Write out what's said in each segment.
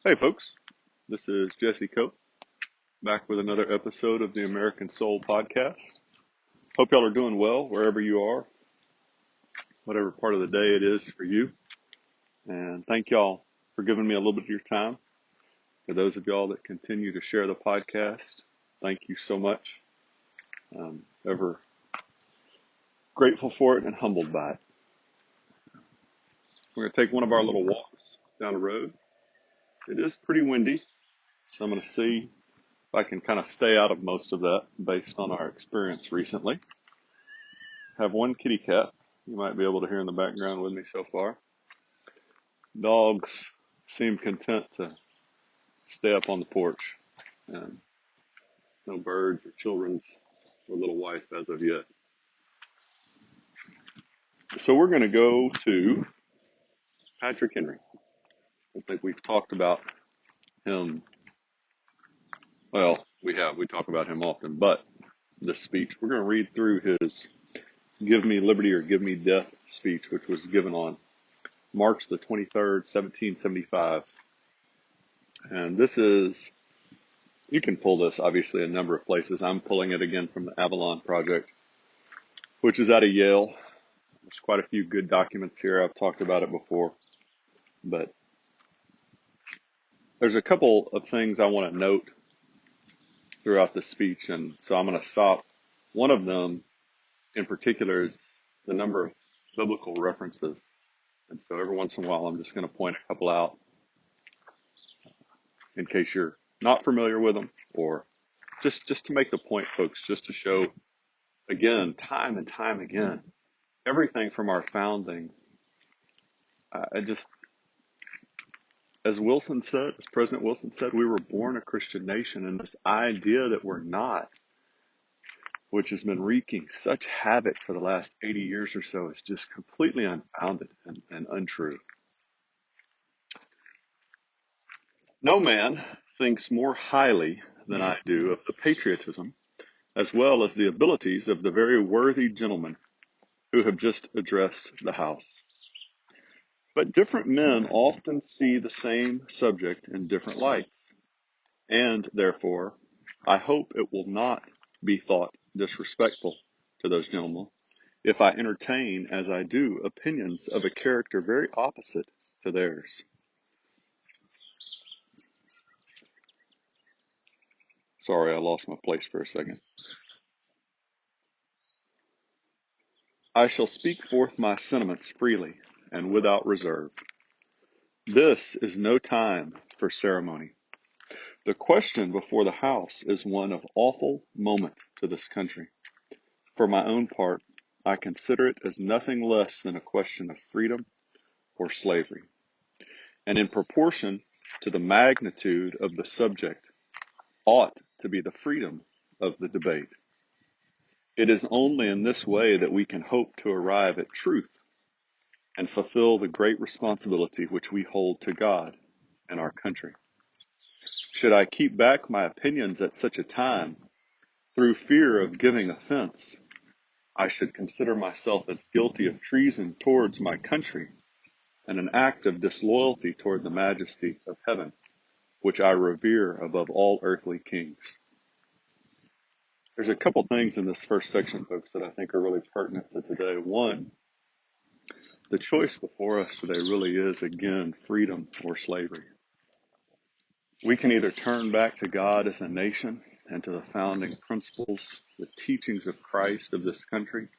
Hey folks, this is Jesse Cope back with another episode of the American Soul Podcast. Hope y'all are doing well wherever you are, whatever part of the day it is for you. And thank y'all for giving me a little bit of your time. For those of y'all that continue to share the podcast, thank you so much. I'm ever grateful for it and humbled by it. We're going to take one of our little walks down the road. It is pretty windy, so I'm going to see if I can kind of stay out of most of that based on our experience recently. Have one kitty cat you might be able to hear in the background with me so far. Dogs seem content to stay up on the porch, and no birds or children's or little wife as of yet. So we're going to go to Patrick Henry. I think we've talked about him. Well, we talk about him often, but this speech, we're going to read through his Give Me Liberty or Give Me Death speech, which was given on March the 23rd, 1775. And this is, you can pull this obviously a number of places. I'm pulling it again from the Avalon Project, which is out of Yale. There's quite a few good documents here. I've talked about it before, but there's a couple of things I want to note throughout the speech, and so I'm going to stop. One of them in particular is the number of biblical references. And so every once in a while, I'm just going to point a couple out in case you're not familiar with them, or just to make the point, folks, just to show, again, time and time again, everything from our founding. As President Wilson said, we were born a Christian nation, and this idea that we're not, which has been wreaking such havoc for the last 80 years or so, is just completely unfounded and untrue. No man thinks more highly than I do of the patriotism as well as the abilities of the very worthy gentlemen who have just addressed the House. But different men often see the same subject in different lights, and therefore, I hope it will not be thought disrespectful to those gentlemen if I entertain, as I do, opinions of a character very opposite to theirs. Sorry, I lost my place for a second. I shall speak forth my sentiments freely and without reserve. This is no time for ceremony. The question before the House is one of awful moment to this country. For my own part, I consider it as nothing less than a question of freedom or slavery, and in proportion to the magnitude of the subject, ought to be the freedom of the debate. It is only in this way that we can hope to arrive at truth and fulfill the great responsibility which we hold to God and our country. Should I keep back my opinions at such a time, through fear of giving offense, I should consider myself as guilty of treason towards my country and an act of disloyalty toward the majesty of heaven, which I revere above all earthly kings. There's a couple things in this first section, folks, that I think are really pertinent to today. One, the choice before us today really is, again, freedom or slavery. We can either turn back to God as a nation and to the founding principles, the teachings of Christ of this country,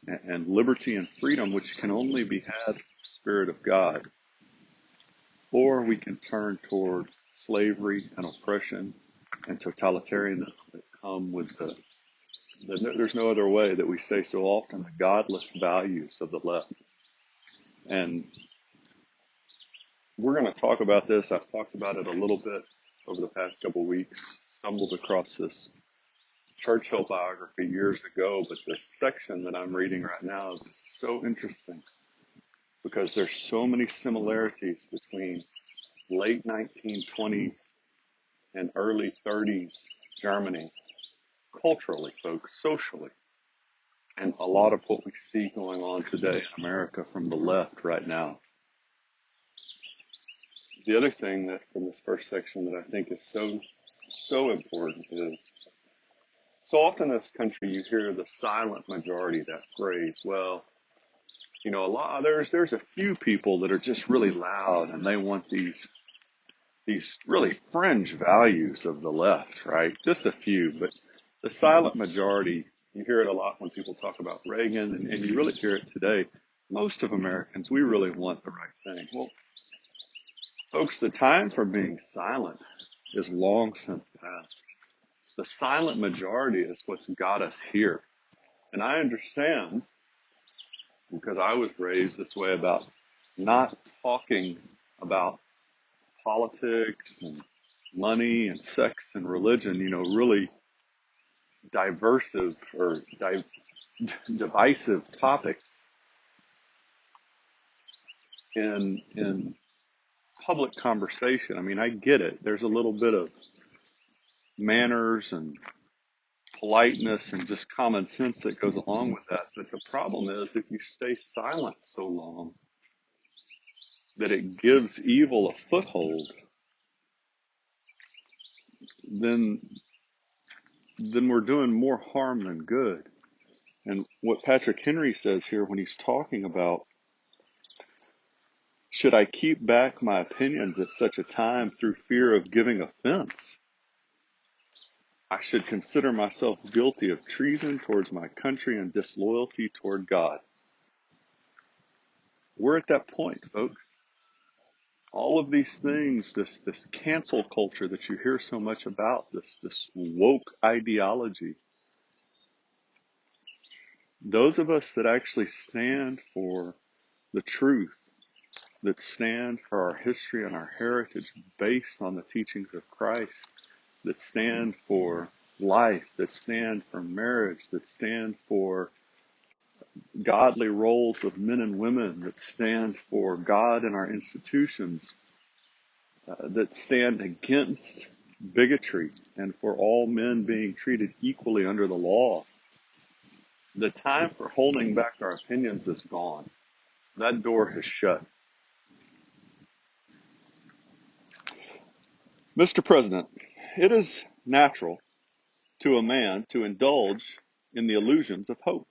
and liberty and freedom, which can only be had from the Spirit of God, or we can turn toward slavery and oppression and totalitarianism that come with there's no other way that we say so often, the godless values of the left. And we're going to talk about this. I've talked about it a little bit over the past couple of weeks, stumbled across this Churchill biography years ago, but this section that I'm reading right now is so interesting because there's so many similarities between late 1920s and early 30s Germany, culturally, folks, socially, and a lot of what we see going on today in America from the left right now. The other thing that from this first section that I think is so important is so often in this country you hear the silent majority, that phrase. Well, there's a few people that are just really loud and they want these really fringe values of the left, right? Just a few, but the silent majority, you hear it a lot when people talk about Reagan, and you really hear it today. Most of Americans, we really want the right thing. Well, folks, the time for being silent is long since past. The silent majority is what's got us here. And I understand, because I was raised this way, about not talking about politics and money and sex and religion, really diversive or divisive topics in public conversation. I mean, I get it. There's a little bit of manners and politeness and just common sense that goes along with that. But the problem is if you stay silent so long that it gives evil a foothold, then we're doing more harm than good. And what Patrick Henry says here when he's talking about, should I keep back my opinions at such a time through fear of giving offense? I should consider myself guilty of treason towards my country and disloyalty toward God. We're at that point, folks. All of these things, this cancel culture that you hear so much about, this woke ideology, those of us that actually stand for the truth, that stand for our history and our heritage based on the teachings of Christ, that stand for life, that stand for marriage, that stand for godly roles of men and women, that stand for God in our institutions, that stand against bigotry and for all men being treated equally under the law. The time for holding back our opinions is gone. That door has shut. Mr. President, it is natural to a man to indulge in the illusions of hope.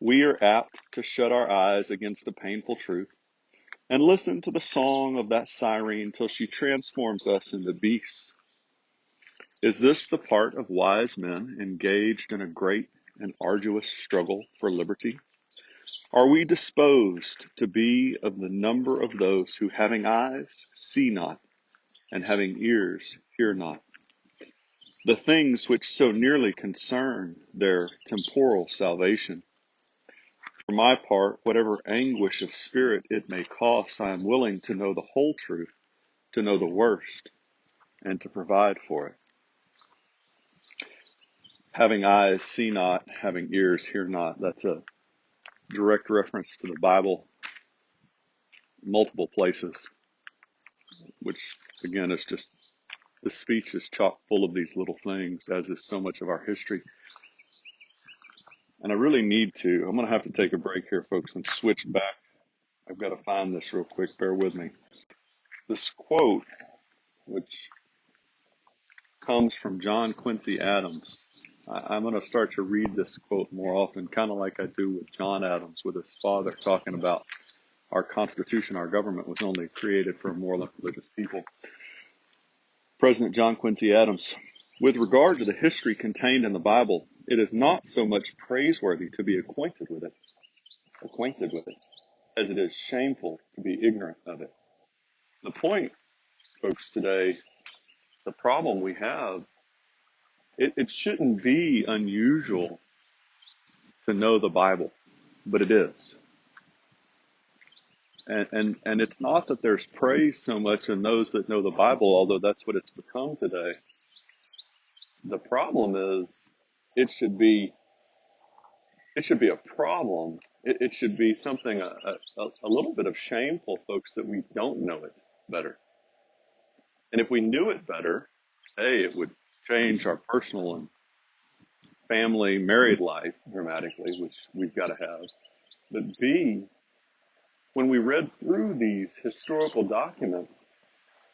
We are apt to shut our eyes against a painful truth and listen to the song of that siren till she transforms us into beasts. Is this the part of wise men engaged in a great and arduous struggle for liberty? Are we disposed to be of the number of those who, having eyes, see not, and having ears, hear not? The things which so nearly concern their temporal salvation. For my part, whatever anguish of spirit it may cost, I am willing to know the whole truth, to know the worst, and to provide for it. Having eyes, see not, having ears, hear not. That's a direct reference to the Bible, multiple places, which again is just, the speech is chock full of these little things, as is so much of our history. And I really need to, I'm going to have to take a break here, folks, and switch back. I've got to find this real quick. Bear with me. This quote, which comes from John Quincy Adams. I'm going to start to read this quote more often, kind of like I do with John Adams, with his father, talking about our Constitution, our government was only created for a moral and religious people. President John Quincy Adams, with regard to the history contained in the Bible, it is not so much praiseworthy to be acquainted with it, as it is shameful to be ignorant of it. The point, folks, today, the problem we have, it shouldn't be unusual to know the Bible, but it is. And it's not that there's praise so much in those that know the Bible, although that's what it's become today. The problem is it should be a problem. It should be something a little bit of shameful, folks, that we don't know it better. And if we knew it better, A, it would change our personal and family married life dramatically, which we've got to have. But B, when we read through these historical documents,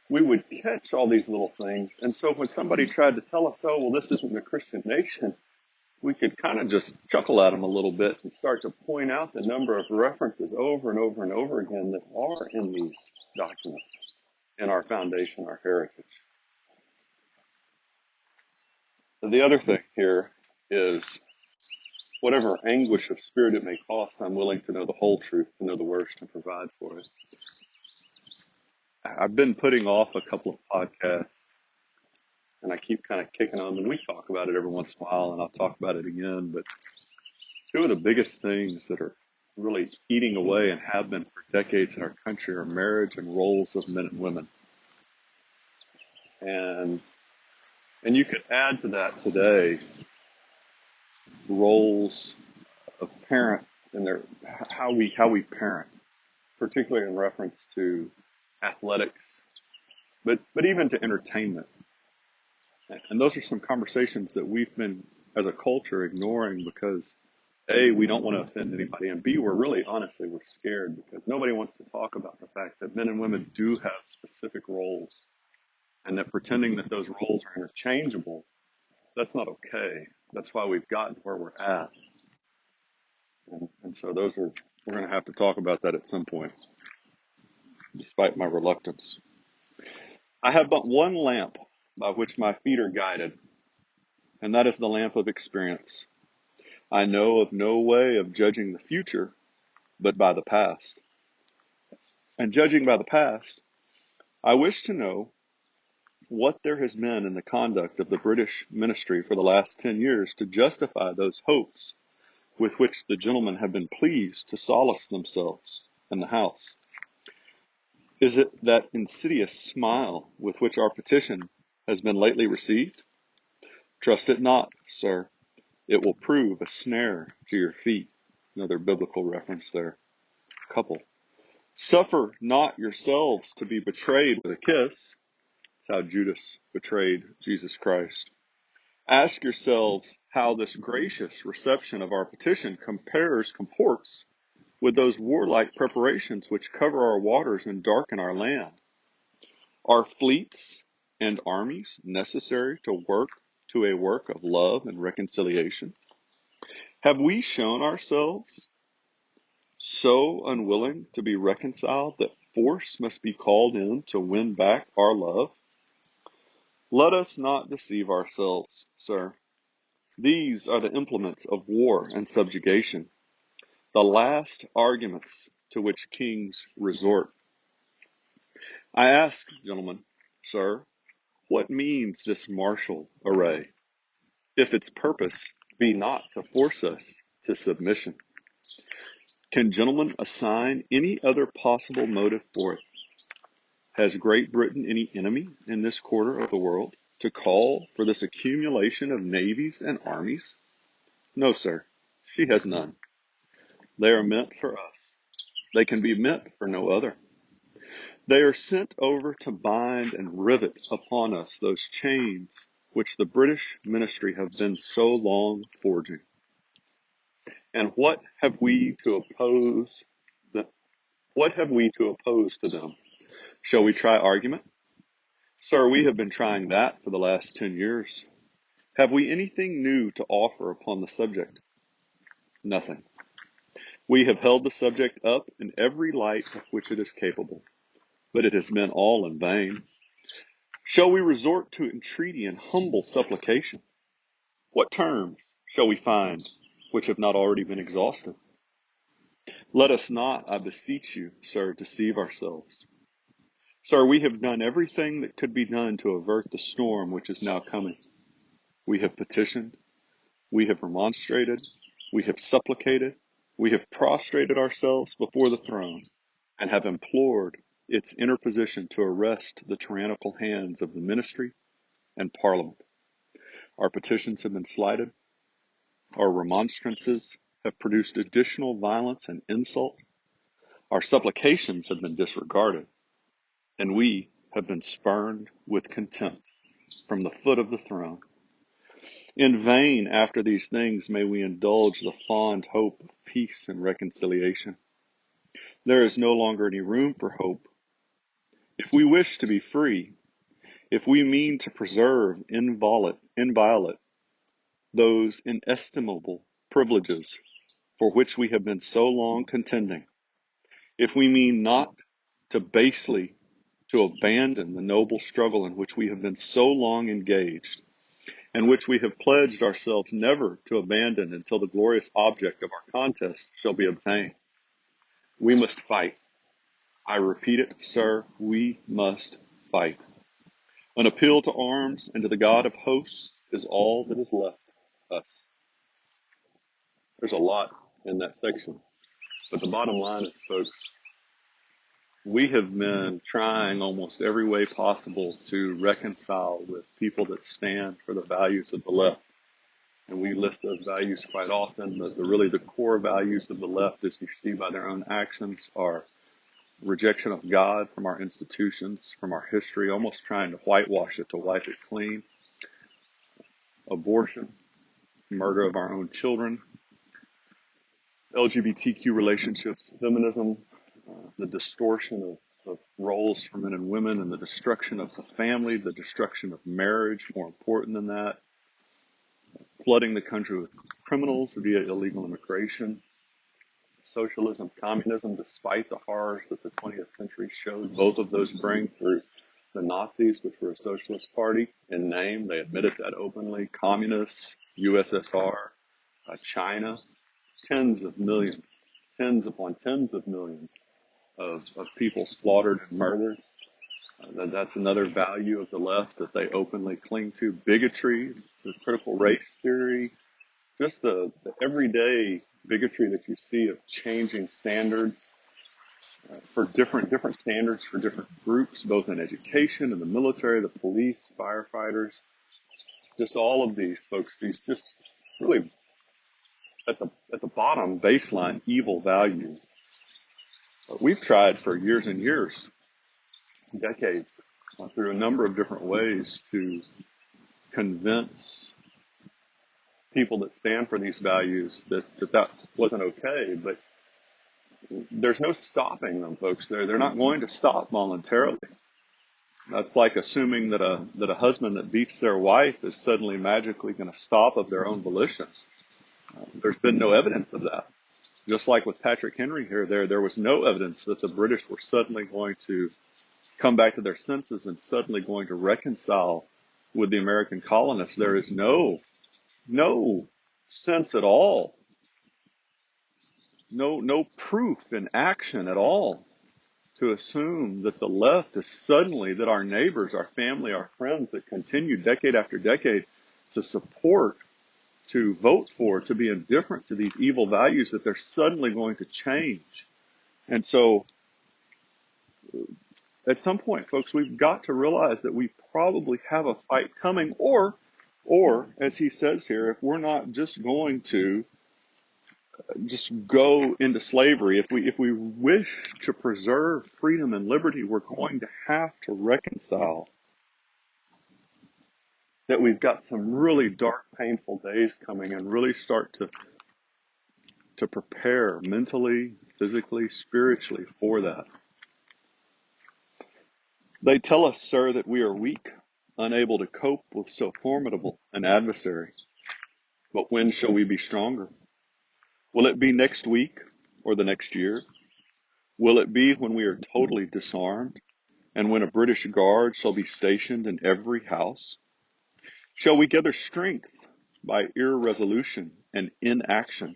we would catch all these little things. And so when somebody tried to tell us, oh, well, this isn't a Christian nation, we could kind of just chuckle at them a little bit and start to point out the number of references over and over and over again that are in these documents, in our foundation, our heritage. The other thing here is whatever anguish of spirit it may cost, I'm willing to know the whole truth, to know the worst and provide for it. I've been putting off a couple of podcasts, and I keep kind of kicking on them. We talk about it every once in a while, and I'll talk about it again. But two of the biggest things that are really eating away and have been for decades in our country are marriage and roles of men and women. And you could add to that today roles of parents and their how we parent, particularly in reference to athletics, but even to entertainment. And those are some conversations that we've been, as a culture, ignoring because A, we don't want to offend anybody, and B, we're scared because nobody wants to talk about the fact that men and women do have specific roles, and that pretending that those roles are interchangeable, that's not okay. That's why we've gotten where we're at. And so we're going to have to talk about that at some point, despite my reluctance. I have but one lamp by which my feet are guided, and that is the lamp of experience. I know of no way of judging the future, but by the past. And judging by the past, I wish to know what there has been in the conduct of the British ministry for the last 10 years to justify those hopes with which the gentlemen have been pleased to solace themselves in the House. Is it that insidious smile with which our petition has been lately received? Trust it not, sir. It will prove a snare to your feet. Another biblical reference there. Couple. Suffer not yourselves to be betrayed with a kiss. That's how Judas betrayed Jesus Christ. Ask yourselves how this gracious reception of our petition comports with those warlike preparations which cover our waters and darken our land. Are fleets and armies necessary to a work of love and reconciliation? Have we shown ourselves so unwilling to be reconciled that force must be called in to win back our love? Let us not deceive ourselves, sir. These are the implements of war and subjugation, the last arguments to which kings resort. I ask, gentlemen, sir, what means this martial array, if its purpose be not to force us to submission? Can gentlemen assign any other possible motive for it? Has Great Britain any enemy in this quarter of the world to call for this accumulation of navies and armies? No, sir, she has none. They are meant for us. They can be meant for no other. They are sent over to bind and rivet upon us those chains which the British ministry have been so long forging. And what have we to oppose to them? Shall we try argument? Sir, we have been trying that for the last 10 years. Have we anything new to offer upon the subject? Nothing. We have held the subject up in every light of which it is capable, but it has been all in vain. Shall we resort to entreaty and humble supplication? What terms shall we find which have not already been exhausted? Let us not, I beseech you, sir, deceive ourselves. Sir, we have done everything that could be done to avert the storm which is now coming. We have petitioned, we have remonstrated, we have supplicated, we have prostrated ourselves before the throne, and have implored its interposition to arrest the tyrannical hands of the ministry and Parliament. Our petitions have been slighted. Our remonstrances have produced additional violence and insult. Our supplications have been disregarded, and we have been spurned with contempt from the foot of the throne. In vain, after these things, may we indulge the fond hope of peace and reconciliation. There is no longer any room for hope. If If we wish to be free, if we mean to preserve inviolate those inestimable privileges for which we have been so long contending, if we mean not to basely to abandon the noble struggle in which we have been so long engaged, and which we have pledged ourselves never to abandon until the glorious object of our contest shall be obtained, we must fight. I repeat it, sir, we must fight. An appeal to arms and to the God of hosts is all that is left us. There's a lot in that section, but the bottom line is, folks, we have been trying almost every way possible to reconcile with people that stand for the values of the left. And we list those values quite often. Really the core values of the left, as you see by their own actions, are rejection of God from our institutions, from our history, almost trying to whitewash it to wipe it clean. Abortion, murder of our own children, LGBTQ relationships, feminism, the distortion of roles for men and women, and the destruction of the family, the destruction of marriage, more important than that, flooding the country with criminals via illegal immigration, socialism, communism, despite the horrors that the 20th century showed both of those bring through the Nazis, which were a socialist party in name. They admitted that openly. Communists, USSR, China, tens of millions, tens upon tens of millions of people slaughtered and murdered. That's another value of the left that they openly cling to. Bigotry, the critical race theory, just the everyday bigotry that you see of changing standards for different standards for different groups, both in education, in the military, the police, firefighters, just all of these folks, these just really at the bottom baseline evil values. We've tried for years and years, decades, through a number of different ways to convince people that stand for these values that wasn't okay, but there's no stopping them, folks. They're not going to stop voluntarily. That's like assuming that a husband that beats their wife is suddenly magically going to stop of their own volition. There's been no evidence of that. Just like with Patrick Henry here, there was no evidence that the British were suddenly going to come back to their senses and suddenly going to reconcile with the American colonists. There is no sense at all, no proof in action at all to assume that the left is suddenly, that our neighbors, our family, our friends that continue decade after decade to support, to vote for, to be indifferent to these evil values, that they're suddenly going to change. And so at some point, folks, we've got to realize that we probably have a fight coming, or as he says here, if we're not just going to just go into slavery, if we wish to preserve freedom and liberty, we're going to have to reconcile that we've got some really dark, painful days coming, and really start to prepare mentally, physically, spiritually for that. They tell us, sir, that we are weak, unable to cope with so formidable an adversary. But when shall we be stronger? Will it be next week or the next year? Will it be when we are totally disarmed, and when a British guard shall be stationed in every house? Shall we gather strength by irresolution and inaction?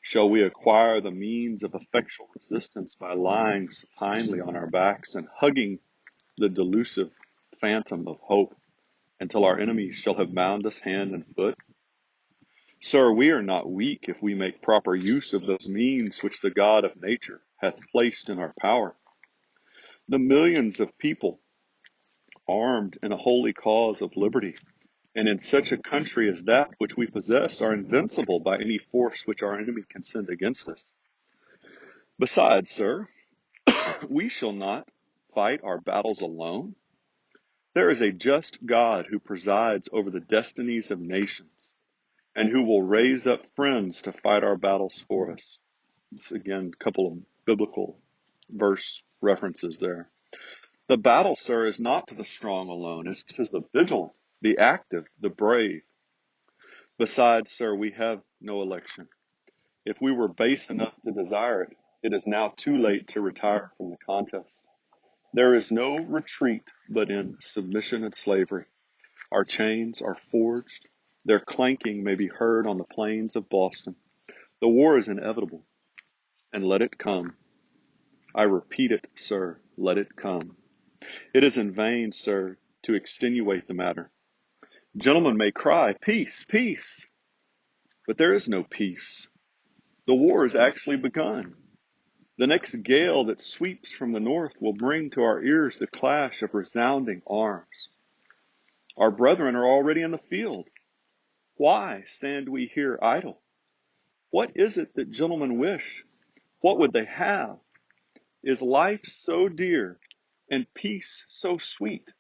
Shall we acquire the means of effectual resistance by lying supinely on our backs and hugging the delusive phantom of hope until our enemies shall have bound us hand and foot? Sir, we are not weak if we make proper use of those means which the God of nature hath placed in our power. The millions of people armed in a holy cause of liberty, and in such a country as that which we possess, are invincible by any force which our enemy can send against us. Besides, sir, we shall not fight our battles alone. There is a just God who presides over the destinies of nations, and who will raise up friends to fight our battles for us. This, again, a couple of biblical verse references there. The battle, sir, is not to the strong alone. It's to the vigilant, the active, the brave. Besides, sir, we have no election. If we were base enough to desire it, it is now too late to retire from the contest. There is no retreat but in submission and slavery. Our chains are forged. Their clanking may be heard on the plains of Boston. The war is inevitable, and let it come. I repeat it, sir, let it come. It is in vain, sir, to extenuate the matter. Gentlemen may cry, peace, peace, but there is no peace. The war has actually begun. The next gale that sweeps from the north will bring to our ears the clash of resounding arms. Our brethren are already in the field. Why stand we here idle? What is it that gentlemen wish? What would they have? Is life so dear and peace so sweet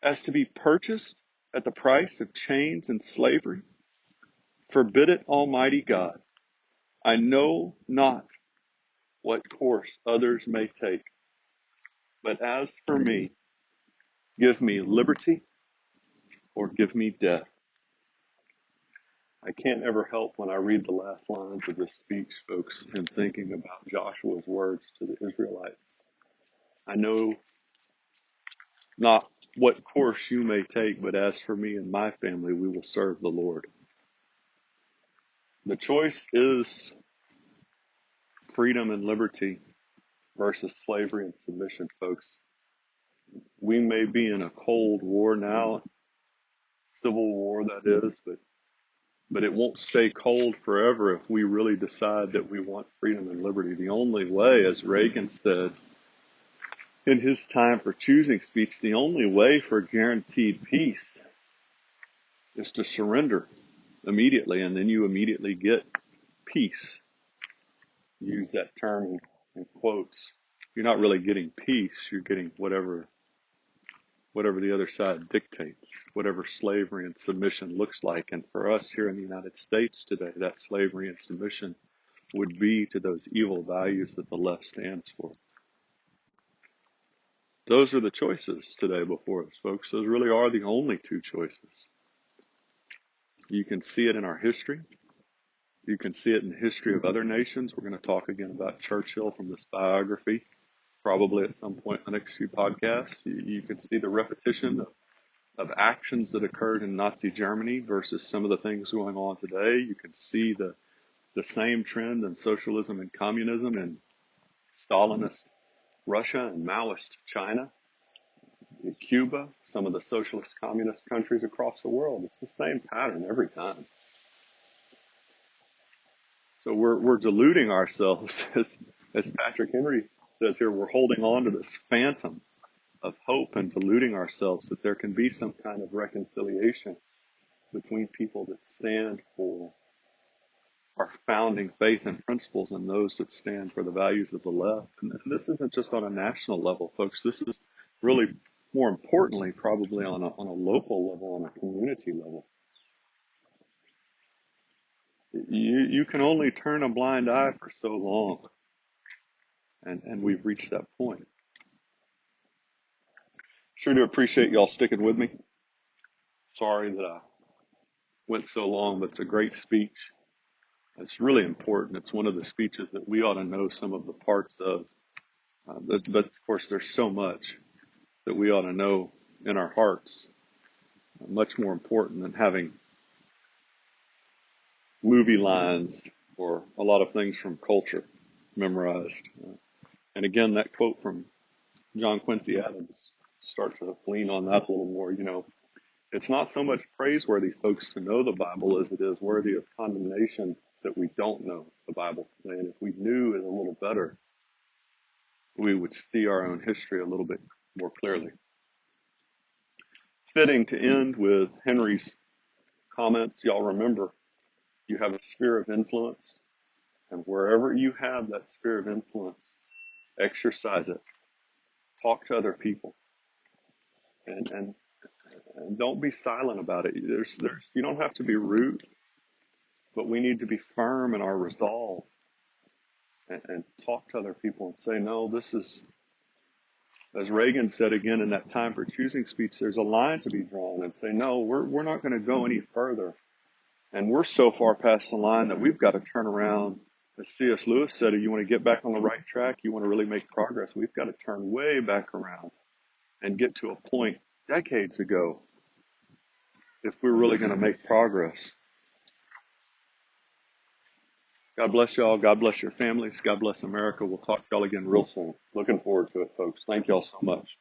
as to be purchased at the price of chains and slavery? Forbid it, Almighty God. I know not what course others may take, but as for me, give me liberty or give me death. I can't ever help when I read the last lines of this speech, folks, and thinking about Joshua's words to the Israelites. I know not what course you may take, but as for me and my family, we will serve the Lord. The choice is freedom and liberty versus slavery and submission, folks. We may be in a cold war now, civil war that is, but it won't stay cold forever if we really decide that we want freedom and liberty. The only way, as Reagan said in his time for choosing speech, the only way for guaranteed peace is to surrender immediately, and then you immediately get peace. Use that term in quotes. You're not really getting peace, you're getting whatever the other side dictates, whatever slavery and submission looks like. And for us here in the United States today, that slavery and submission would be to those evil values that the left stands for. Those are the choices today before us, folks. Those really are the only two choices. You can see it in our history. You can see it in the history of other nations. We're going to talk again about Churchill from this biography, probably at some point in the next few podcasts. You can see the repetition of actions that occurred in Nazi Germany versus some of the things going on today. You can see the same trend in socialism and communism in Stalinist Russia and Maoist China, in Cuba, some of the socialist communist countries across the world. It's the same pattern every time. So we're deluding ourselves, as Patrick Henry says here, we're holding on to this phantom of hope and deluding ourselves that there can be some kind of reconciliation between people that stand for our founding faith and principles and those that stand for the values of the left. And this isn't just on a national level, folks. This is really, more importantly, probably on a local level, on a community level. You can only turn a blind eye for so long, and we've reached that point. Sure do appreciate y'all sticking with me. Sorry that I went so long, but it's a great speech. It's really important. It's one of the speeches that we ought to know some of the parts of. But of course, there's so much that we ought to know in our hearts. Much more important than having movie lines or a lot of things from culture memorized. And again, that quote from John Quincy Adams, start to lean on that a little more. It's not so much praiseworthy, folks, to know the Bible as it is worthy of condemnation that we don't know the Bible today. And if we knew it a little better, we would see our own history a little bit more clearly. Fitting to end with Henry's comments. Y'all remember, you have a sphere of influence, and wherever you have that sphere of influence, exercise it. Talk to other people, and don't be silent about it. You don't have to be rude, but we need to be firm in our resolve and talk to other people and say, no, this is As Reagan said again in that Time for Choosing speech, there's a line to be drawn and say, no, we're not going to go any further. And we're so far past the line that we've got to turn around. As C.S. Lewis said, if you want to get back on the right track, you want to really make progress, we've got to turn way back around and get to a point decades ago if we're really going to make progress. God bless y'all. God bless your families. God bless America. We'll talk to y'all again real soon. Looking forward to it, folks. Thank y'all so much.